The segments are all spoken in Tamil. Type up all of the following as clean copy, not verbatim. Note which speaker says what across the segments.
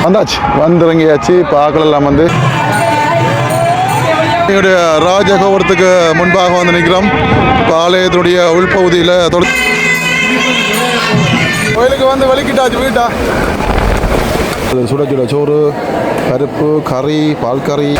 Speaker 1: வந்தாச்சு, வந்துறங்கியாச்சு. பார்க்கலாம் வந்து எங்களுடைய ராஜகோபுரத்துக்கு முன்பாக வந்து நிற்கிறோம். ஆலயத்தினுடைய உள்பகுதியில் கோயிலுக்கு வந்து வலிக்கிட்டாச்சு வீட்டா. சுட சுட சோறு, பருப்பு கறி, பால் கறி.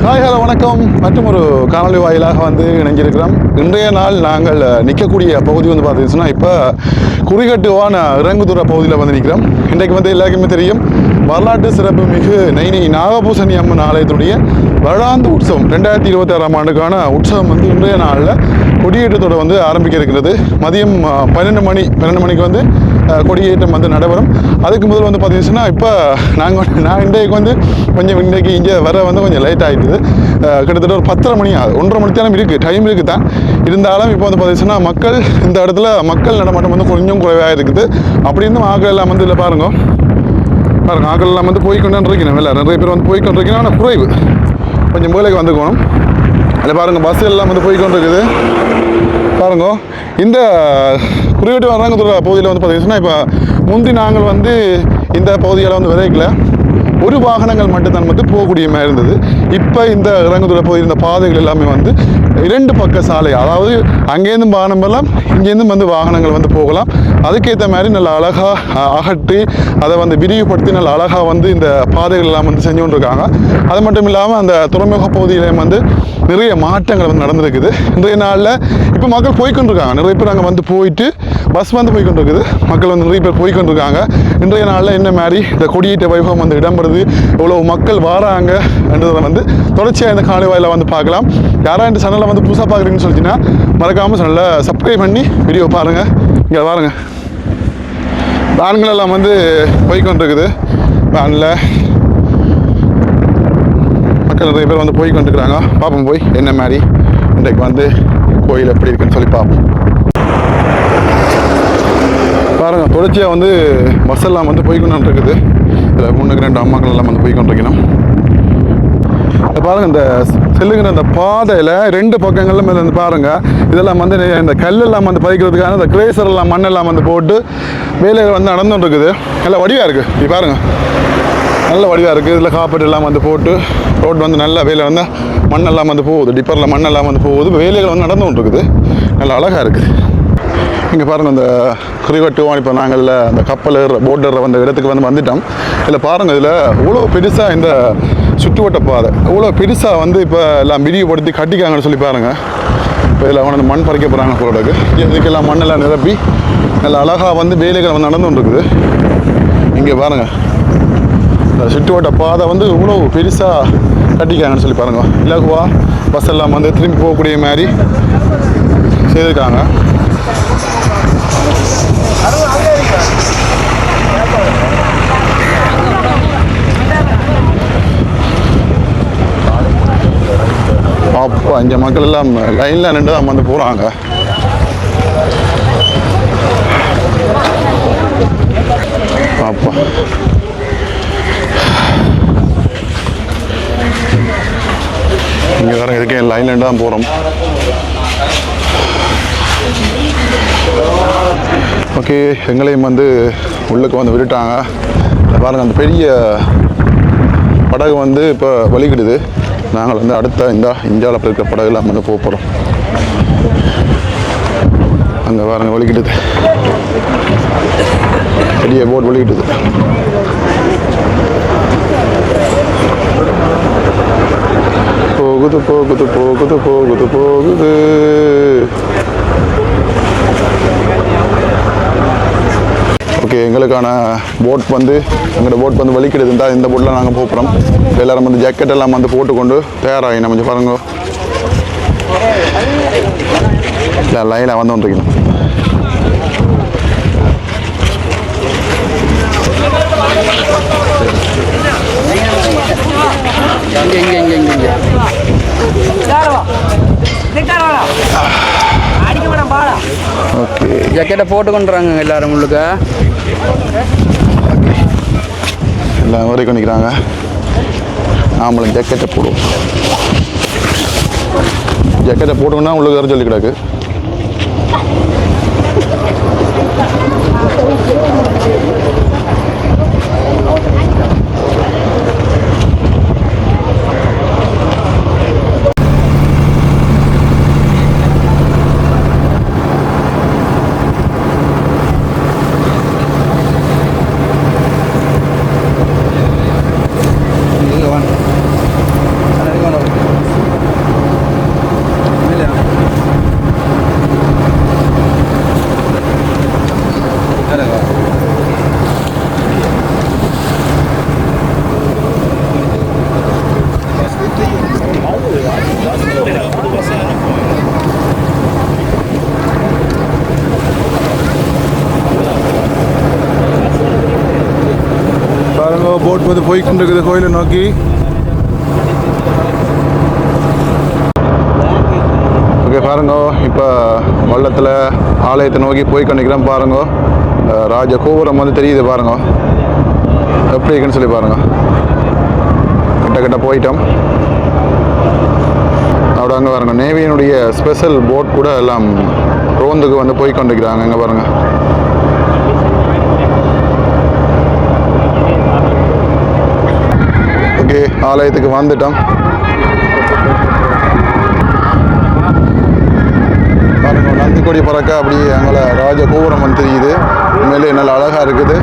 Speaker 1: ஹாய், ஹலோ, வணக்கம். மற்றும் ஒரு காணொலி வாயிலாக வந்து இணைஞ்சிருக்கிறோம். இன்றைய நாள் நாங்கள் நிற்கக்கூடிய பகுதி வந்து பார்த்தீங்கன்னா இப்போ குறிகட்டுவான இறங்குதுறை பகுதியில் வந்து நிற்கிறோம். இன்றைக்கு வந்து எல்லாருக்குமே தெரியும், வரலாற்று சிறப்பு மிகு நைனி நாகபூசணி அம்மன் ஆலயத்துடைய வருடாந்த உற்சவம் 2026ஆம் ஆண்டுக்கான உற்சவம் வந்து இன்றைய நாளில் கொடியேற்றத்தோடு வந்து ஆரம்பிக்க இருக்கிறது. மதியம் 12 மணிக்கு வந்து கொடியேற்றம் வந்து நடைபெறும். அதுக்கு முதல் வந்து பார்த்தீங்கன்னா இப்போ நான் இன்றைக்கு வந்து கொஞ்சம் இன்றைக்கு இங்கே வர வந்து கொஞ்சம் லேட் ஆகிடுது. கிட்டத்தட்ட ஒரு 10:30 மணி ஆகுது. 1:30 மணி நேரம் இருக்குது, டைம் இருக்குது தான். இருந்தாலும் இப்போ வந்து பார்த்தீங்கன்னா மக்கள் இந்த இடத்துல மக்கள் நடமாட்டம் வந்து கொஞ்சம் குறைவாக இருக்குது. அப்படி இருந்தும் ஆக்கள் எல்லாம் வந்து இல்லை பாருங்க ஆக்கள் எல்லாம் வந்து போய்கொண்டு இருக்கணும். இல்லை, நிறைய பேர் வந்து போய்கொண்டு இருக்கணும். ஆனால் குறைவு கொஞ்சம் வேலைக்கு வந்துக்கணும். அதில் பாருங்கள், பஸ் எல்லாம் வந்து போய்கொண்டு இருக்குது பாருங்க. இந்த குறிப்பிட்ட இறங்குதுறை பகுதியில் வந்து பார்த்தீங்கன்னா இப்போ முந்தி நாங்கள் வந்து இந்த பகுதியில் வந்து விதைக்கல, ஒரு வாகனங்கள் மட்டும்தான் வந்து போகக்கூடிய மாதிரி இருந்தது. இப்போ இந்த இறங்குதுறை பகுதியில் இந்த பாதைகள் எல்லாமே வந்து 2 பக்க சாலை, அதாவது அங்கேருந்து வாகனமெல்லாம் இங்கேருந்து வந்து வாகனங்கள் வந்து போகலாம். அதுக்கேற்ற மாதிரி நல்ல அழகாக அகற்றி அதை வந்து விரிவுபடுத்தி நல்ல அழகாக வந்து இந்த பாதைகள் எல்லாம் வந்து செஞ்சு கொண்டிருக்காங்க. அது மட்டும் இல்லாமல் அந்த துறைமுக பகுதியிலையும் வந்து நிறைய மாற்றங்கள் வந்து நடந்திருக்குது. இன்றைய நாளில் இப்போ மக்கள் போய்கொண்டிருக்காங்க. நிறைய பேர் அங்கே வந்து போயிட்டு பஸ் வந்து போய்கொண்டிருக்குது. மக்கள் வந்து நிறைய பேர் போய்கொண்டிருக்காங்க. இன்றைய நாளில் என்ன மாதிரி இந்த கொடியேற்ற வைபவம் வந்து இடம்பெறுது, எவ்வளோ மக்கள் வராங்க என்றதை வந்து தொடர்ச்சியாக இந்த காணொலி வாயில வந்து பார்க்கலாம். யாராவது இந்த சேனலை வந்து புதுசாக பார்க்குறீங்கன்னு சொல்லிச்சுன்னா மறக்காமல் சேனலை சப்ஸ்கிரைப் பண்ணி வீடியோ பாருங்கள். இங்கே பாருங்கள், வேன்கள் எல்லாம் வந்து போய்கொண்டிருக்குது. வேனில் மக்கள் நிறைய பேர் வந்து போய்கொண்டிருக்கிறாங்க. பார்ப்போம் போய் என்ன மாதிரி இன்றைக்கு வந்து கோயில் எப்படி இருக்குன்னு சொல்லி பார்ப்போம். பாருங்கள், தொடர்ச்சியாக வந்து பஸ் எல்லாம் வந்து போய்கொண்டு இருக்குது. இதில் 3-2 அம்மாக்கள் எல்லாம் வந்து போய்கொண்டிருக்கணும். பாருங்கள், இந்த செல்லுங்கிற அந்த பாதையில் 2 பக்கங்களில் மேலே வந்து பாருங்கள், இதெல்லாம் வந்து இந்த கல்லெல்லாம் வந்து பதிக்கிறதுக்கான இந்த கிரேசர் எல்லாம் மண்ணெல்லாம் வந்து போட்டு வேலைகள் வந்து நடந்துகிட்டு இருக்குது. நல்ல வடிவாக இருக்குது. இது பாருங்கள், நல்ல வடிவாக இருக்குது. இதில் காப்பீட்டு எல்லாம் வந்து போட்டு ரோடு வந்து நல்ல வேலை வந்து மண்ணெல்லாம் வந்து போகுது, டிப்பரில் மண்ணெல்லாம் வந்து போகுது. வேலைகள் வந்து நடந்துகிட்டு இருக்குது. நல்ல அழகாக இருக்குது. இங்கே பாருங்கள், இந்த குறிவட்டுவோம். இப்போ நாங்கள் அந்த கப்பல் போட்டு வந்த இடத்துக்கு வந்து வந்துட்டோம். இதில் பாருங்கள், இதில் இவ்வளோ பெருசாக இந்த சுற்றுவட்ட பாதை இவ்வளோ பெருசாக வந்து இப்போ எல்லாம் விரிவுபடுத்தி கட்டிக்காங்கன்னு சொல்லி பாருங்கள். இப்போ இதில் வந்து மண் பறிக்க போகிறாங்க போகிறதுக்கு. இதுக்கெல்லாம் மண்ணெல்லாம் நிரப்பி நல்லா அழகாக வந்து வேலைகள் வந்து நடந்துகிட்டு இருக்குது. இங்கே பாருங்கள், இந்த சுற்றுவட்ட பாதை வந்து இவ்வளோ பெருசாக கட்டிக்காங்கன்னு சொல்லி பாருங்கள். இலகுவா பஸ் எல்லாம் வந்து திரும்பி போகக்கூடிய மாதிரி செய்திருக்காங்க. அப்போ இங்கே மக்கள் எல்லாம் லைனில் நின்று தான் வந்து போகிறாங்க. அப்பா இங்கே வேறு இதுக்கே லைனில் நின்று தான் போகிறோம். ஓகே, எங்களையும் வந்து உள்ளுக்கு வந்து விட்டுட்டாங்க. பாருங்கள், அந்த பெரிய படகு வந்து இப்போ வலிக்கிடுது. நாங்கள் வந்து அடுத்த இந்தியாவில் இருக்கிற படகுலாம் வந்து போகிறோம். அங்கே பாருங்கள், வலிக்கிடுது. பெரிய போட் வலிக்கிட்டுது. போகுது போகுது போகுது போகுது போகுது. ஓகே, எங்களுக்கான போட் வந்து எங்களோட போட் வந்து வலிக்கிடுது. இருந்தால் இந்த போட்டில் நாங்கள் போகிறோம். எல்லோரும் வந்து ஜாக்கெட் எல்லாம் வந்து போட்டுக்கொண்டு தயாராகி நம்ம கொஞ்சம் பாருங்க. இல்லை, லைனில் வந்து வந்துருக்கணும். ஓகே, ஜாக்கெட்டை போட்டு கொண்டுறாங்க எல்லாரும். உங்களுக்கு எல்லாம் வரைக்கும் நிற்கிறாங்க. நாமளும் ஜக்கெட்டை போடுவோம். ஜக்கெட்டை போட்டோம்னா உங்களுக்கு வேறு சொல்லி கிடக்கு. போட் வந்து போய்கொண்டிருக்குது கோயிலை நோக்கி. ஓகே பாருங்க, இப்போ வள்ளத்தில் ஆலயத்தை நோக்கி போய் கொண்டிருக்கிறோம். பாருங்க, ராஜ கோபுரம் வந்து தெரியுது பாருங்க, எப்படி இருக்குன்னு சொல்லி பாருங்க. கிட்ட போயிட்டோம். அப்படி அங்கே பாருங்க, நேவியினுடைய ஸ்பெஷல் போட் கூட எல்லாம் ரோந்துக்கு வந்து போய் கொண்டிருக்கிறாங்க. அங்கே பாருங்க. ஓகே, ஆலயத்துக்கு வந்துட்டோம். பாருங்க, நந்தி கொடி பறக்க அப்படியே அங்கே ராஜ கோபுரம் வந்து தெரியுது. உண்மையிலே நல்ல அழகாக இருக்குது.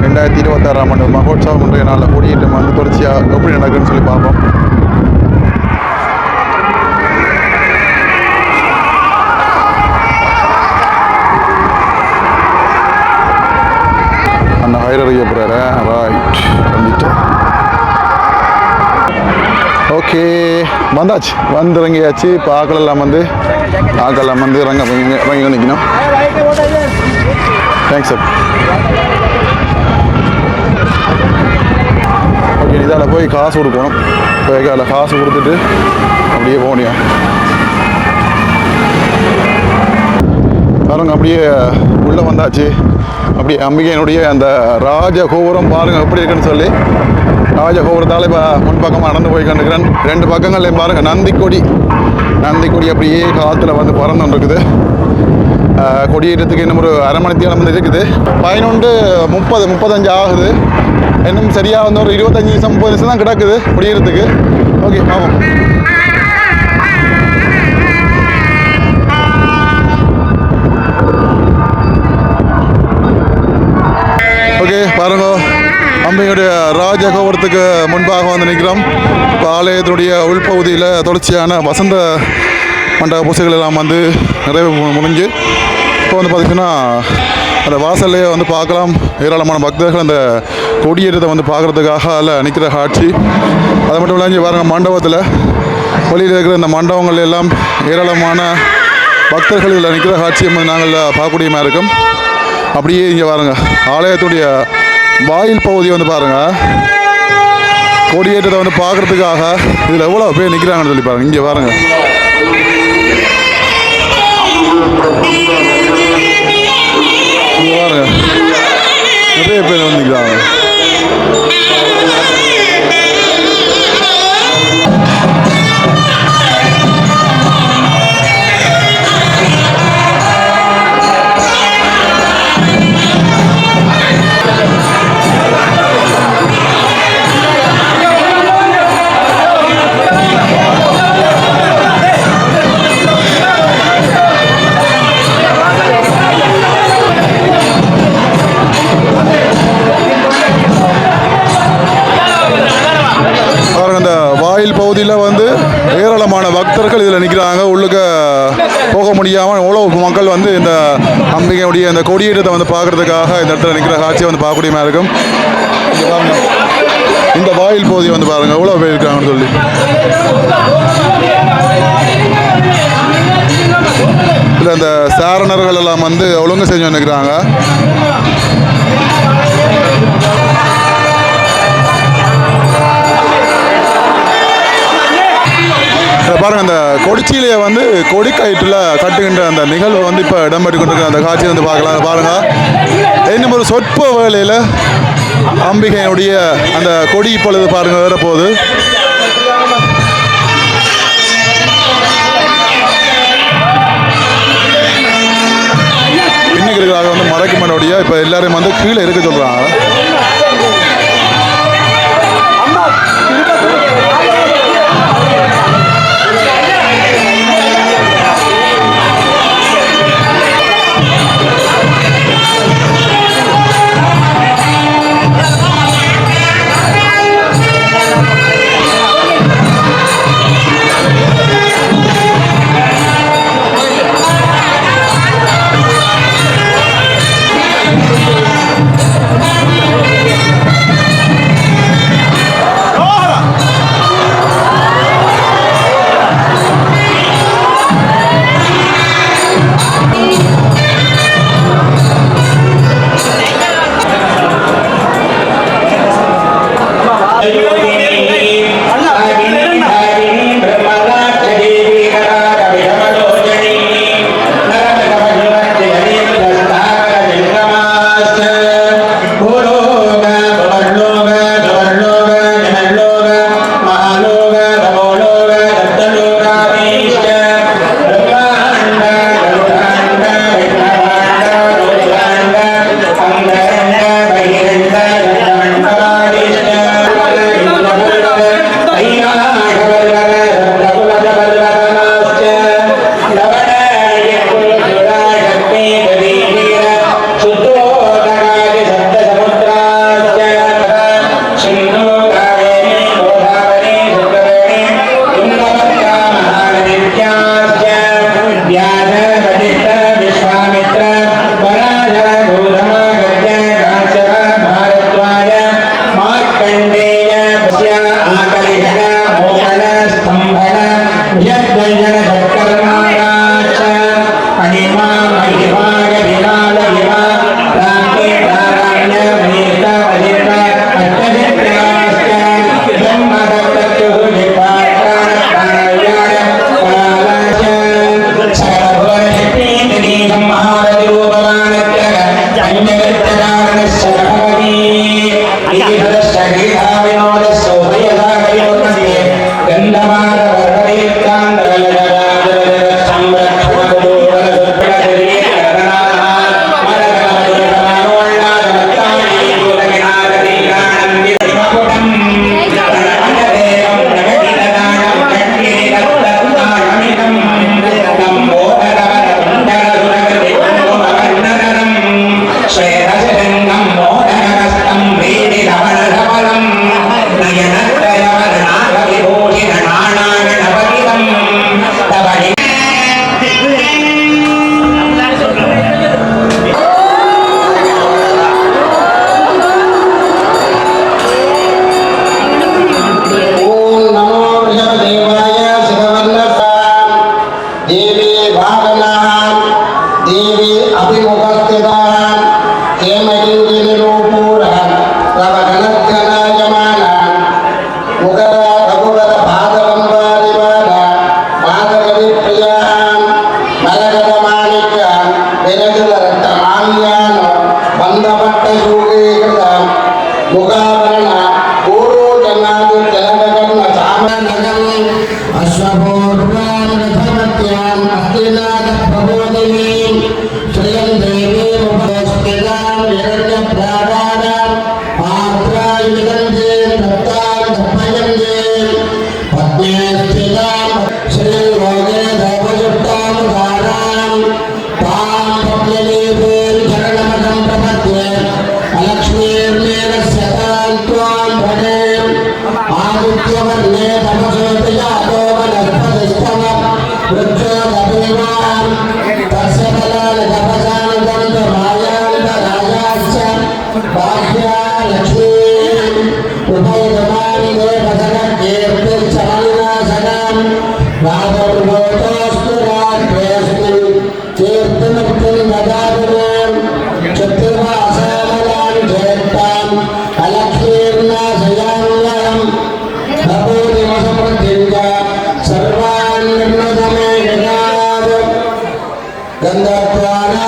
Speaker 1: 2026ஆம் ஆண்டு மகோத்சவம் இன்றைய நாளில் கொடியேற்றம் வந்து தொடர்ச்சியாக எப்படி நடக்குதுன்னு சொல்லி பார்ப்போம். அந்த ஹைரறிய போகிறார ரைட் வந்துட்டேன். ஓகே, வந்தாச்சு, வந்து இறங்கியாச்சு. இப்போ ஆக்களெல்லாம் வந்து இறங்கி நிற்கணும். Thanks sir. ஓகே, இதால் போய் காசு கொடுக்கணும். இப்போ அதில் காசு கொடுத்துட்டு அப்படியே போனியா பாருங்க. அப்படியே உள்ளே வந்தாச்சு. அப்படியே அம்பிகையினுடைய அந்த ராஜ கோபுரம் பாருங்கள் எப்படி இருக்குன்னு சொல்லி. ராஜகோபுரத்தால் இப்போ முன்பக்கமாக நடந்து போய் கண்டுக்கிறேன். 2 பக்கங்கள்லையும் பாருங்கள் நந்தி கொடி அப்படியே காற்றுல வந்து பறந்து இருக்குது. கொடியேற்றத்துக்கு இன்னும் ஒரு அரை மணி நேரம் வந்து இருக்குது. 11:30-35 ஆகுது. இன்னும் சரியாக வந்து ஒரு 25 நிமிஷம் 30 நிமிஷம் தான் கிடக்குது கொடியேற்றத்துக்கு. ஓகே, ஆமாம். ஓகே பாருங்க, அம்பிகையுடைய ராஜகோபுரத்துக்கு முன்பாக வந்து நிற்கிறோம். இப்போ ஆலயத்துடைய உள்பகுதியில் தொடர்ச்சியான வசந்த மண்டப பூசைகள் எல்லாம் வந்து நிறைவு முடிஞ்சு இப்போ வந்து பார்த்திங்கன்னா அந்த வாசல்லையே வந்து பார்க்கலாம். ஏராளமான பக்தர்கள் அந்த கொடியேற்றத்தை வந்து பார்க்குறதுக்காக அதில் நிற்கிற காட்சி. அது மட்டும் இல்லாமல் இங்கே பாருங்கள், மண்டபத்தில் வெளியில் இருக்கிற இந்த மண்டபங்கள் எல்லாம் ஏராளமான பக்தர்கள் இதில் நிற்கிற காட்சி வந்து நாங்கள் பார்க்கக்கூடியமாக இருக்கும். அப்படியே இங்கே பாருங்கள், ஆலயத்துடைய வாயில் பகுதி வந்து பாருங்கள், கொடியேற்றத்தை வந்து பார்க்குறதுக்காக இதில் எவ்வளோ பேர் நிற்கிறாங்கன்னு சொல்லி பாருங்கள். இங்கே பாருங்கள், இங்கே பாருங்கள், நிறைய பேர் வந்து நிற்கிறாங்க. பகுதியில் வந்து ஏராளமான பக்தர்கள் இதில் நிற்கிறாங்க. உள்ளுக்க போக முடியாமல் எவ்வளோ மக்கள் வந்து இந்த அம்பிகையுடைய இந்த கொடியேற்றத்தை வந்து பார்க்குறதுக்காக இந்த இடத்துல நிற்கிற காட்சியை வந்து பார்க்கக்கூடியமாக இருக்கும். இந்த வாயில் பகுதி வந்து பாருங்கள் எவ்வளோ பேர் இருக்காங்கன்னு சொல்லி. இதில் இந்த சாரணர்கள் எல்லாம் வந்து ஒழுங்கு செஞ்சு வந்துக்கிறாங்க. பாருங்கள், அந்த கொடிச்சியிலேயே வந்து கொடிக்கயிற்றில் கட்டுகின்ற அந்த நிகழ்வு வந்து இப்போ இடம்பெற்று கொண்டிருக்கிற அந்த காட்சியை வந்து பார்க்கலாம். பாருங்கள், இன்னும் ஒரு சொற்ப வேளையில் அம்பிகையினுடைய அந்த கொடி இப்பொழுது பாருங்க வேற போகுது. பின்னுக்கு இருக்கிறாங்க வந்து மறைக்க மாட்டோடைய இப்போ எல்லாரும் வந்து கீழே இருக்க சொல்றாங்க.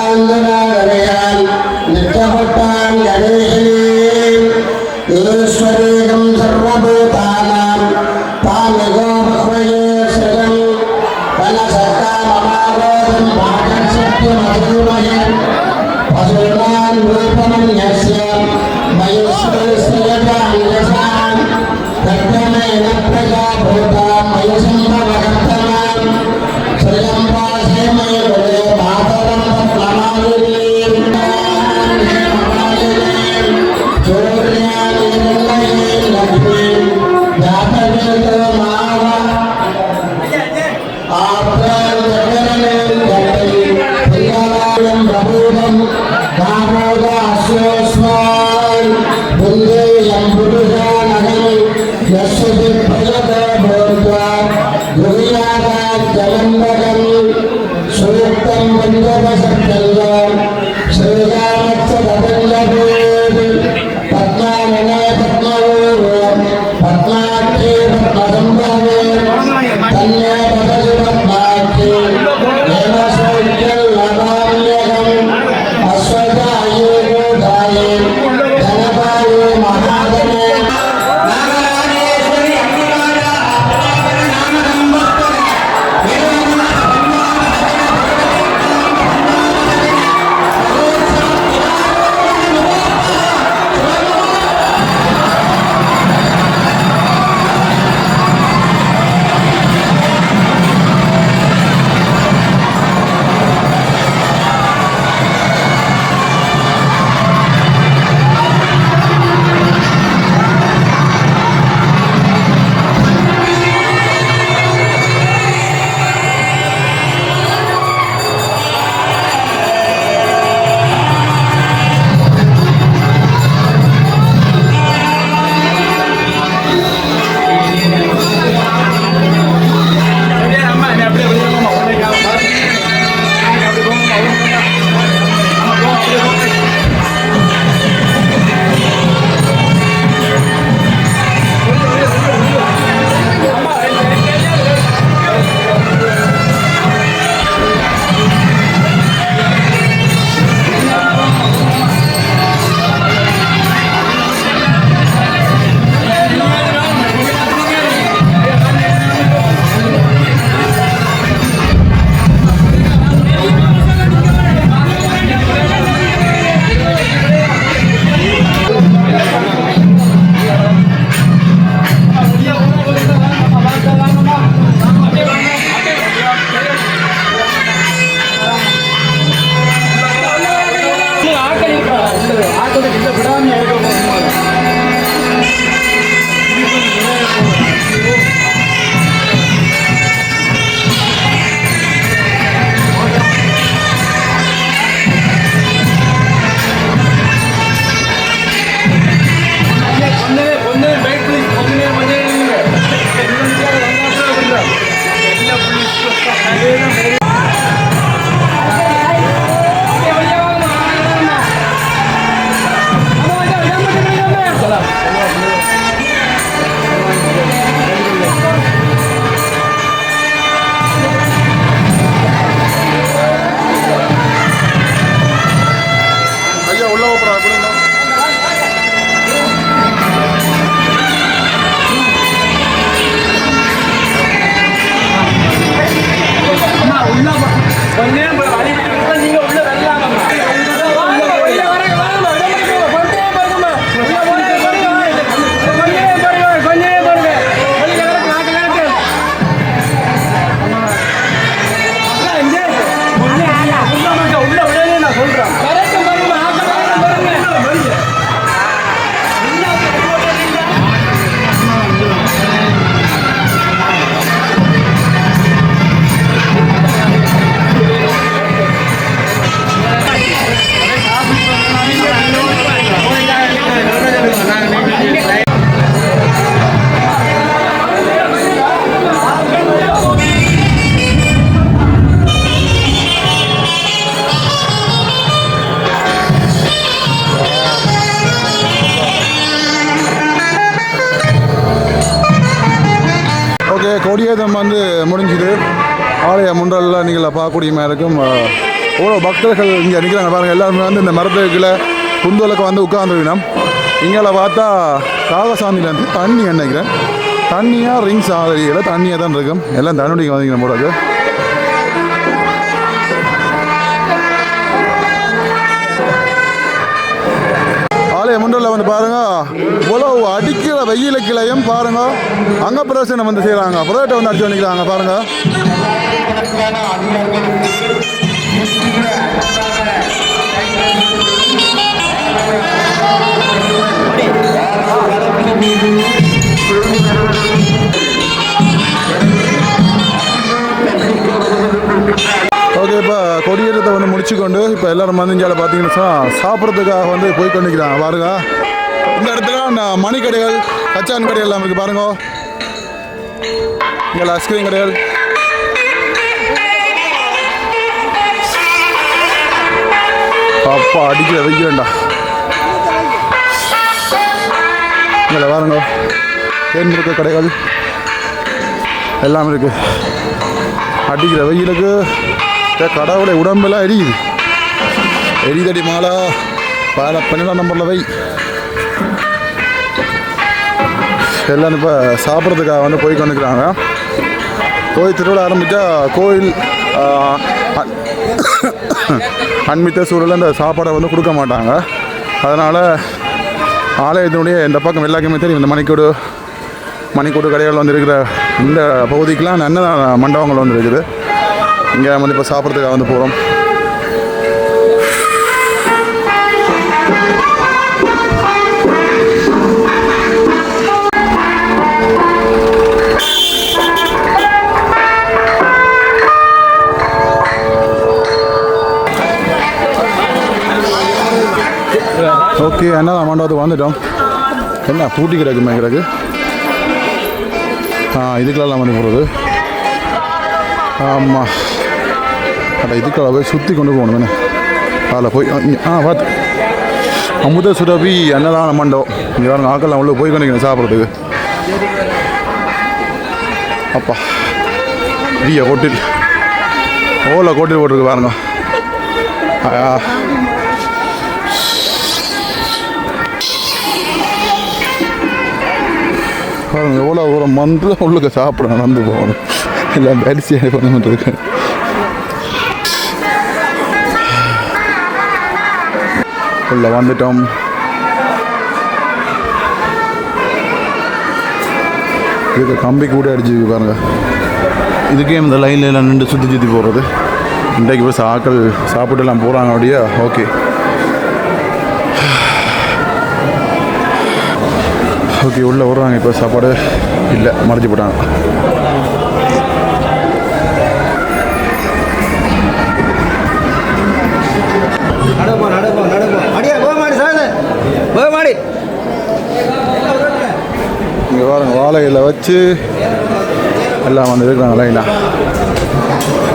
Speaker 2: गंधत्वानंदनागरयान नित्यपट्टान गणेशनी
Speaker 1: கொடியேற்றம் வந்து முடிஞ்சுது. ஆலய முன்றலில் நீங்கள் பார்க்கக்கூடிய மாதிரி இருக்கும். எவ்வளோ பக்தர்கள் இங்கே நிற்கிறாங்க பாருங்கள். எல்லாருமே வந்து இந்த மரத்துக்குள்ள குந்தலுக்கு வந்து உட்காந்துருக்கணும். இங்கே பார்த்தா காகசாமியிலேருந்து தண்ணி நினைக்கிறேன். தண்ணியாக ரிங்ஸ் ஆதரியில் தண்ணியாக தான் இருக்கும். எல்லாம் தண்ணிக்கு வந்தீங்க போடாது. வெயிலுக்கிலையும் பாருங்க அங்கே பிரச்சனை வந்து செய்கிறாங்க புரோட்டை வந்து அடிச்சு பண்ணிக்கிறாங்க பாருங்க. ஓகே, இப்போ கொடியேற்றத்தை வந்து முடிச்சுக்கொண்டு இப்போ எல்லோரும் வந்து இங்கே பார்த்தீங்கன்னா சாப்பிட்றதுக்காக வந்து போய் கொண்டிருக்கிறாங்க பாருங்க. இந்த இடத்துல அந்த மணிக்கடைகள் கச்சான் கடைகள் எல்லாம் இருக்குது பாருங்க. இங்கே ஐஸ்கிரீம் கடைகள் அப்பா அடிக்கிற வைக்கிறேன்டா. இங்கே பாருங்க தேன் இருக்க கடைகள் எல்லாம் இருக்குது. அடிக்கிற வெயிலுக்கு கடவுளை உடம்பெல்லாம் எரிதடி மாலை 12 நம்பரில் வை எல்லாம் இப்போ சாப்பிட்றதுக்காக வந்து போய் கொண்டுக்கிறாங்க. போய் திருவிழா ஆரம்பித்தா கோயில் அன்மித்த சூழலில் இந்த சாப்பாடை வந்து கொடுக்க மாட்டாங்க. அதனால் ஆலயத்தினுடைய இந்த பக்கம் எல்லாருக்குமே தெரியும் இந்த மணிக்கூடு கடைகள் வந்து இருக்கிற இந்த பகுதிக்கெலாம் நல்ல மண்டபங்கள் வந்து இருக்குது. இங்கே வந்து இப்போ சாப்பிட்றதுக்காக வந்து போகிறோம். ஓகே, என்ன மண்டபத்துக்கு வந்துட்டோம். என்ன பூட்டி கிடக்குமே கிடக்கு. இதுக்கெல்லாம் வந்து போகிறது. ஆமாம், அட இதுக்கெல்லாம் போய் சுற்றி கொண்டு போகணும். என்ன அதில் போய் பார்த்து அமுத சுரபி அன்னதான மண்டபம். இங்கே வேறு ஆக்கெல்லாம் உள்ள போய் கொண்டிருக்கணும் சாப்பிட்றதுக்கு. அப்பா பெரிய ஹோட்டல், ஓலா ஹோட்டல் போட்டிருக்கு பாருங்க. எவ்வளோ ஒரு மந்து உள்ளுக்க சாப்பிட நடந்து போகணும். எல்லாம் அரிசியாக பண்ணிட்டு உள்ள வந்துட்டோம். இதுக்கு கம்பி கூட அடிச்சு பாருங்க. இதுக்கே இந்த லைனில் எல்லாம் நின்று சுற்றி போகிறது. இன்றைக்கு போய் ஆக்கள் சாப்பிட்டுலாம் போகிறாங்க அப்படியா. ஓகே ஓகே, உள்ளே விட்றாங்க. இப்போ சாப்பாடு இல்லை, மறைச்சி போட்டாங்க. இங்கே பாருங்க, வாழையில் வச்சு எல்லாம் வந்து இருக்கிறாங்க லைனாக.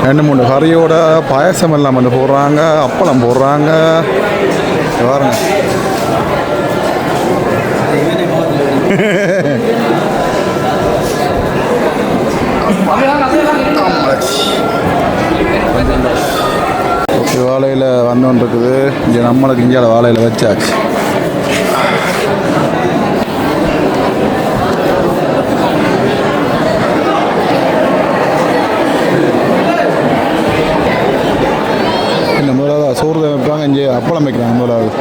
Speaker 1: 2-3 கறியோட பாயசம் எல்லாம் வந்து போடுறாங்க, அப்பளம் போடுறாங்க. பாருங்க வாழையில் வந்தோன்னு இருக்குது. இங்கே நம்மளுக்கு இந்தியாவில் வாழையில் வச்சாச்சு. இந்த முதலாவது சோறு வைப்பாங்க, இங்கே அப்பளம் வைக்கிறாங்க. முதலாவது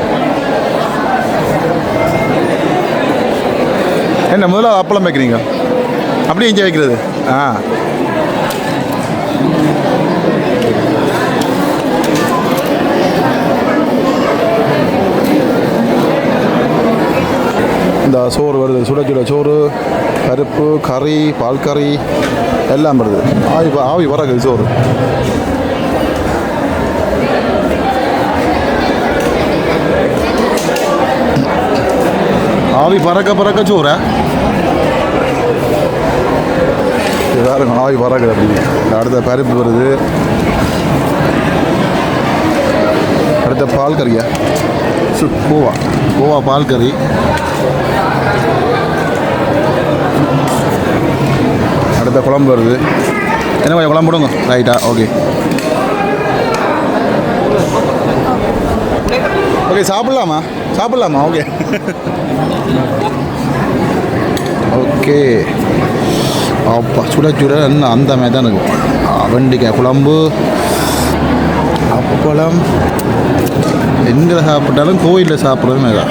Speaker 1: என்ன முதலாவது அப்பளம் வைக்கிறீங்க, அப்படியே இங்கே வைக்கிறது. இந்த சோறு வருது, சுட சோறு, பருப்பு கறி, பால் கறி எல்லாம் வருது. ஆவி வரகுது சோறு. ஆவி பறக்க சோறு வேறுங்க. ஆவி பறக்குது. அப்படி அடுத்த பருப்பு வருது. அடுத்த பால் கறியா, கோவா பால் கறி. அடுத்த குழம்பு வருது. என்ன கொஞ்சம் குழம்பு போடுங்க. ரைட்டா, ஓகே ஓகே. சாப்பிட்லாமா? Okay okay. அப்பா சுட இன்னும் அந்த மாதிரி தான் இருக்குது. வெண்டிக்காய் குழம்பு, அப்பளம். எங்கே சாப்பிட்டாலும் கோயிலில் சாப்பிட்றது மேலே.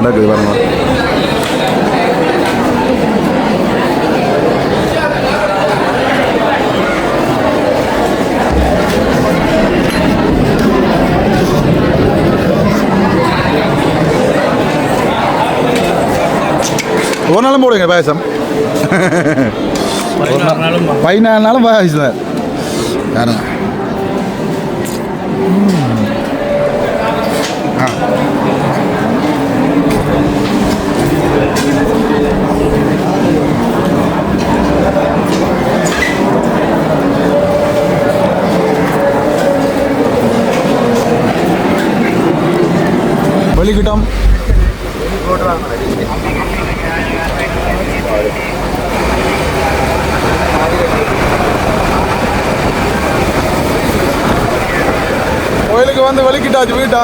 Speaker 1: நடக்குது பாருங்க. ஒரு நாளும் போடுங்க பாயசம். 14 நாளும் பாயசம் தான் யாருங்க. வெளிக்கிட்டோம். கோயிலுக்கு வந்து வெளிக்கிட்டாச்சு வீட்டா.